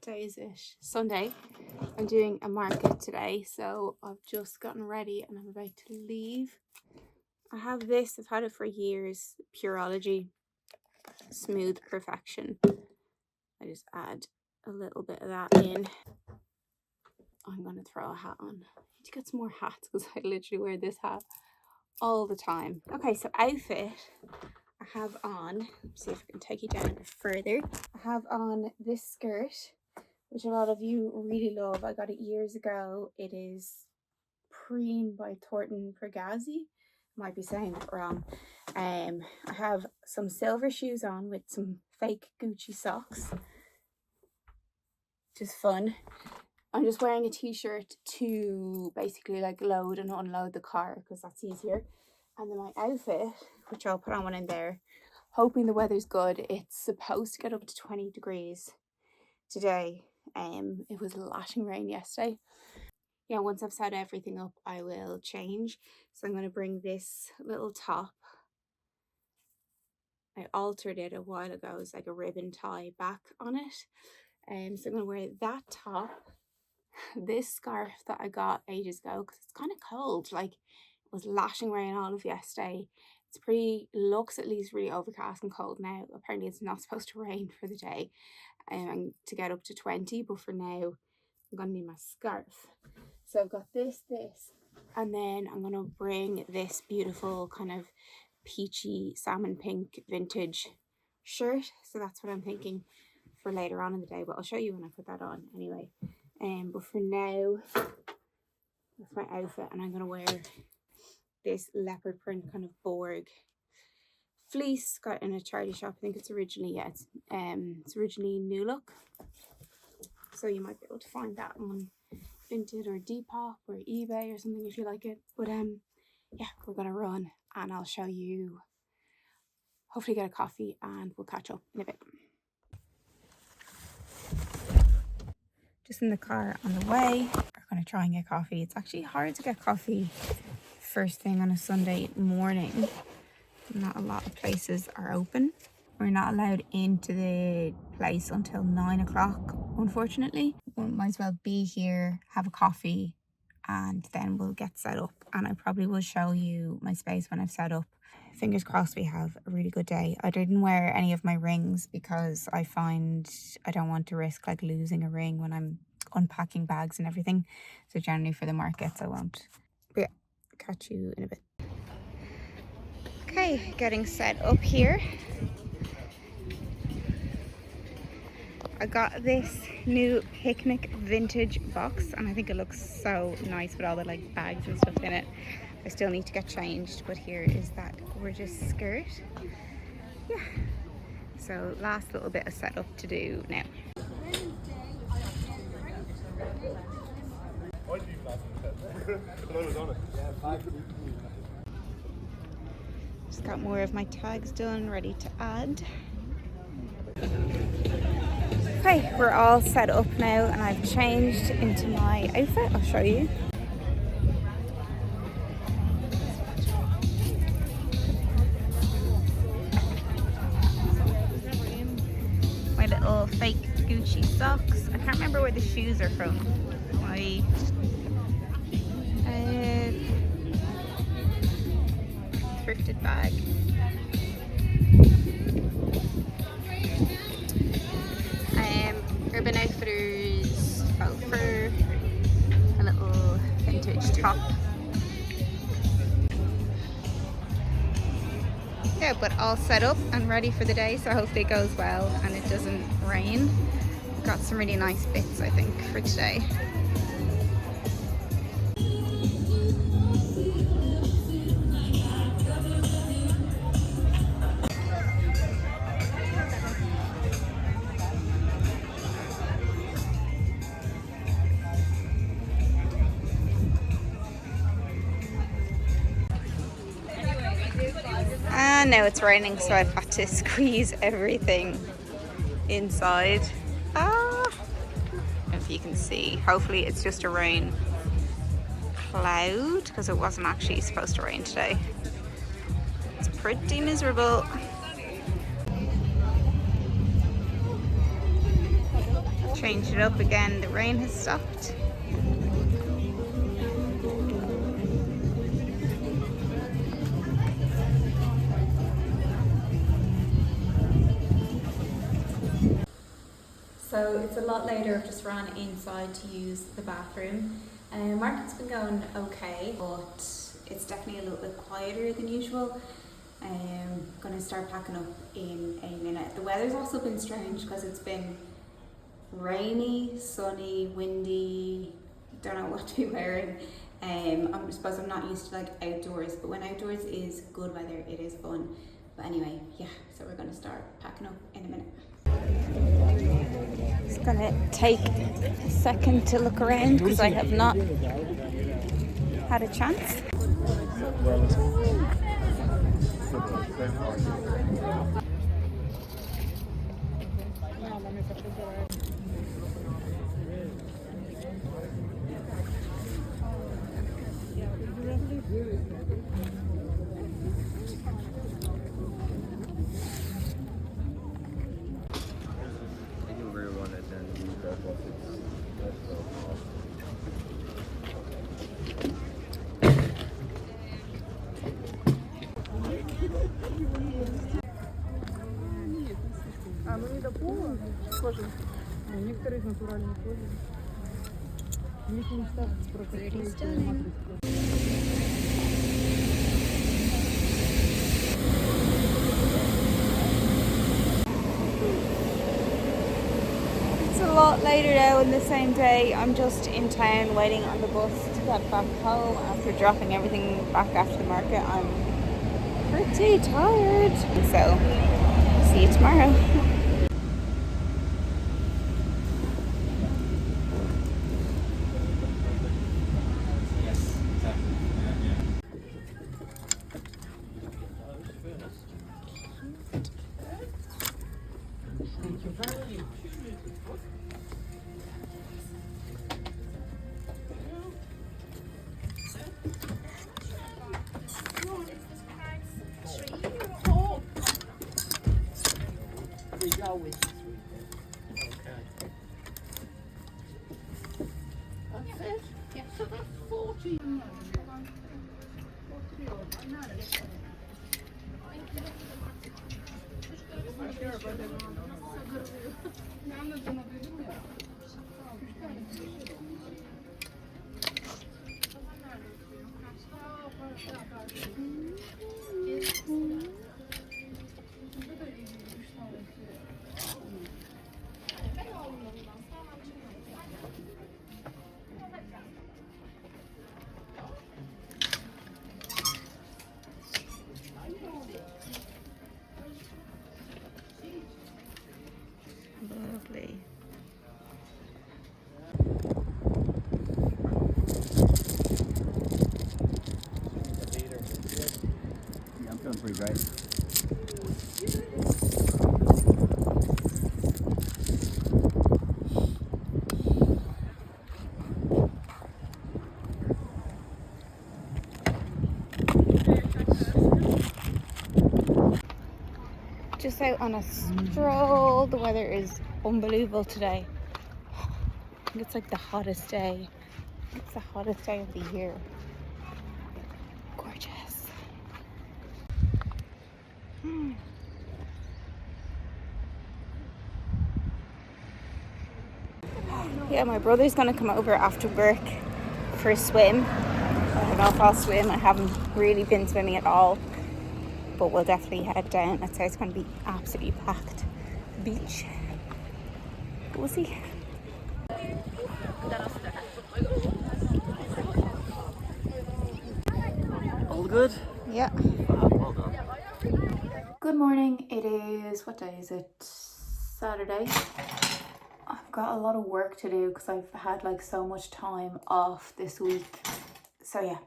day is it? Sunday. I'm doing a market today, so I've just gotten ready and I'm about to leave. I have this, I've had it for years, Pureology Smooth Perfection. I just add a little bit of that in. I'm going to throw a hat on. I need to get some more hats because I literally wear this hat all the time. Okay, so outfit. I have on, let's see if I can take you down a bit further. I have on this skirt, which a lot of you really love. I got it years ago. It is Preen by Thornton Pergazzi. Might be saying it wrong. I have some silver shoes on with some fake Gucci socks. Just fun. I'm just wearing a t-shirt to basically like load and unload the car because that's easier. And then my outfit, which I'll put on one in there, hoping the weather's good. It's supposed to get up to 20 degrees today. It was lashing rain yesterday. Yeah, once I've set everything up, I will change. So I'm going to bring this little top. I altered it a while ago. It's like a ribbon tie back on it. So I'm going to wear that top, this scarf that I got ages ago because it's kind of cold. Like, it was lashing rain all of yesterday. It's pretty, looks at least really overcast and cold now. Apparently it's not supposed to rain for the day and to get up to 20, but for now I'm going to need my scarf. So I've got this, and then I'm going to bring this beautiful kind of peachy salmon pink vintage shirt. So that's what I'm thinking for later on in the day, but I'll show you when I put that on anyway. But for now, that's my outfit, and I'm going to wear this leopard print kind of Borg fleece. Got in a charity shop. I think it's originally, yeah, it's originally New Look. So you might be able to find that on Vinted or Depop or eBay or something if you like it. But yeah, we're gonna run and I'll show you, hopefully get a coffee and we'll catch up in a bit. Just in the car on the way. We're gonna try and get coffee. It's actually hard to get coffee first thing on a Sunday morning. Not a lot of places are open. We're not allowed into the place until 9 o'clock, unfortunately. We might as well be here, have a coffee, and then we'll get set up. And I probably will show you my space when I've set up. Fingers crossed we have a really good day. I didn't wear any of my rings because I find I don't want to risk like losing a ring when I'm unpacking bags and everything. So generally for the markets I won't. But yeah, catch you in a bit. Okay, getting set up here. I got this new picnic vintage box and I think it looks so nice with all the like bags and stuff in it. I still need to get changed, but here is that gorgeous skirt. Yeah, so last little bit of setup to do now. Just got more of my tags done, ready to add. Okay, we're all set up now and I've changed into my outfit. I'll show you. My little fake Gucci socks. I can't remember where the shoes are from. My thrifted bag. Urban Outfitters faux fur, a little vintage top. Yeah, but all set up and ready for the day, so hopefully it goes well and it doesn't rain. Got some really nice bits I think for today. And now it's raining, so I've had to squeeze everything inside. I don't know if you can see. Hopefully it's just a rain cloud because it wasn't actually supposed to rain today. It's pretty miserable. changed it up again. The rain has stopped. So it's a lot later. I've just ran inside to use the bathroom. Market's been going okay, but it's definitely a little bit quieter than usual. I'm going to start packing up in a minute. The weather's also been strange because it's been rainy, sunny, windy, don't know what to be wearing. I suppose I'm not used to like outdoors, but when outdoors is good weather, it is fun. But anyway, yeah, so we're going to start packing up in a minute. It's gonna take a second to look around because I have not had a chance. Некоторые из натуральной кожи. В них не ставится противоклейкая матрица. It's a lot later now in the same day. I'm just in town waiting on the bus to get back home after dropping everything back after the market. I'm pretty tired. So, see you tomorrow. Lovely. Yeah, I'm feeling pretty great. Just out on a stroll. The weather is unbelievable today. I think it's like the hottest day. It's the hottest day of the year. Gorgeous. Yeah, my brother's gonna come over after work for a swim. I don't know if I'll swim. I haven't really been swimming at all. But we'll definitely head down. I'd say it's going to be absolutely packed. The beach. But we'll see. All good? Yeah. Well done. Good morning. It is, what day is it? Saturday. I've got a lot of work to do because I've had like so much time off this week. So yeah.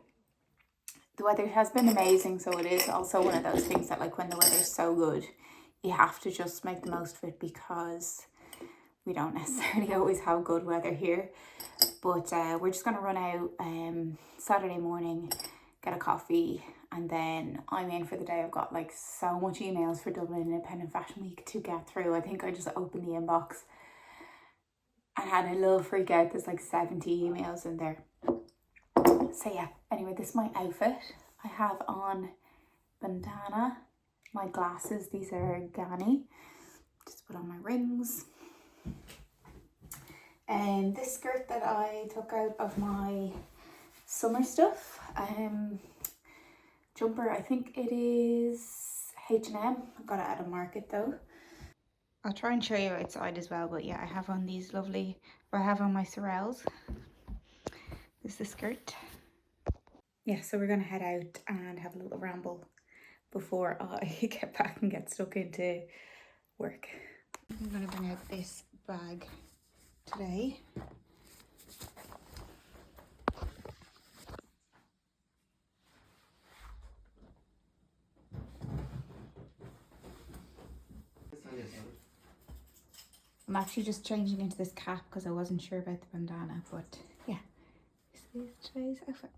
The weather has been amazing, so it is also one of those things that like when the weather's so good, you have to just make the most of it because we don't necessarily always have good weather here. But we're just going to run out Saturday morning, get a coffee, and then I'm in for the day. I've got like so much emails for Dublin Independent Fashion Week to get through. I think I just opened the inbox and had a little freak out. There's like 70 emails in there. So yeah, anyway, this is my outfit. I have on bandana, my glasses, these are Gani. Just put on my rings. And this skirt that I took out of my summer stuff. Jumper, I think it is H&M. I got it at a market though. I'll try and show you outside as well, but yeah, I have on these lovely, or I have on my 𝖬𝖾s. This is the skirt. Yeah, so we're gonna head out and have a little ramble before I get back and get stuck into work. I'm gonna bring out this bag today. I'm actually just changing into this cap because I wasn't sure about the bandana, but yeah, this is today's outfit.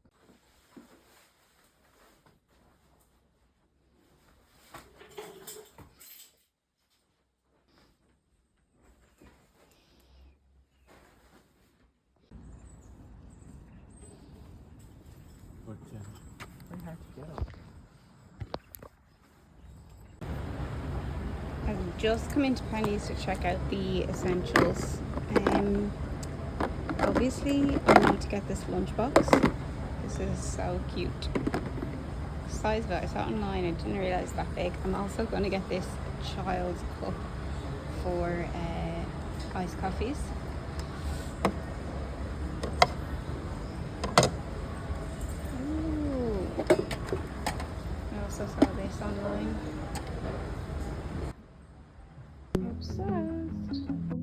Very hard to get. I've just come into Penny's to check out the essentials. Obviously I need to get this lunchbox. This is so cute. Size of it, I saw it online, I didn't realise that big. I'm also going to get this child's cup for iced coffees. Ooh. I also saw this online. Obsessed.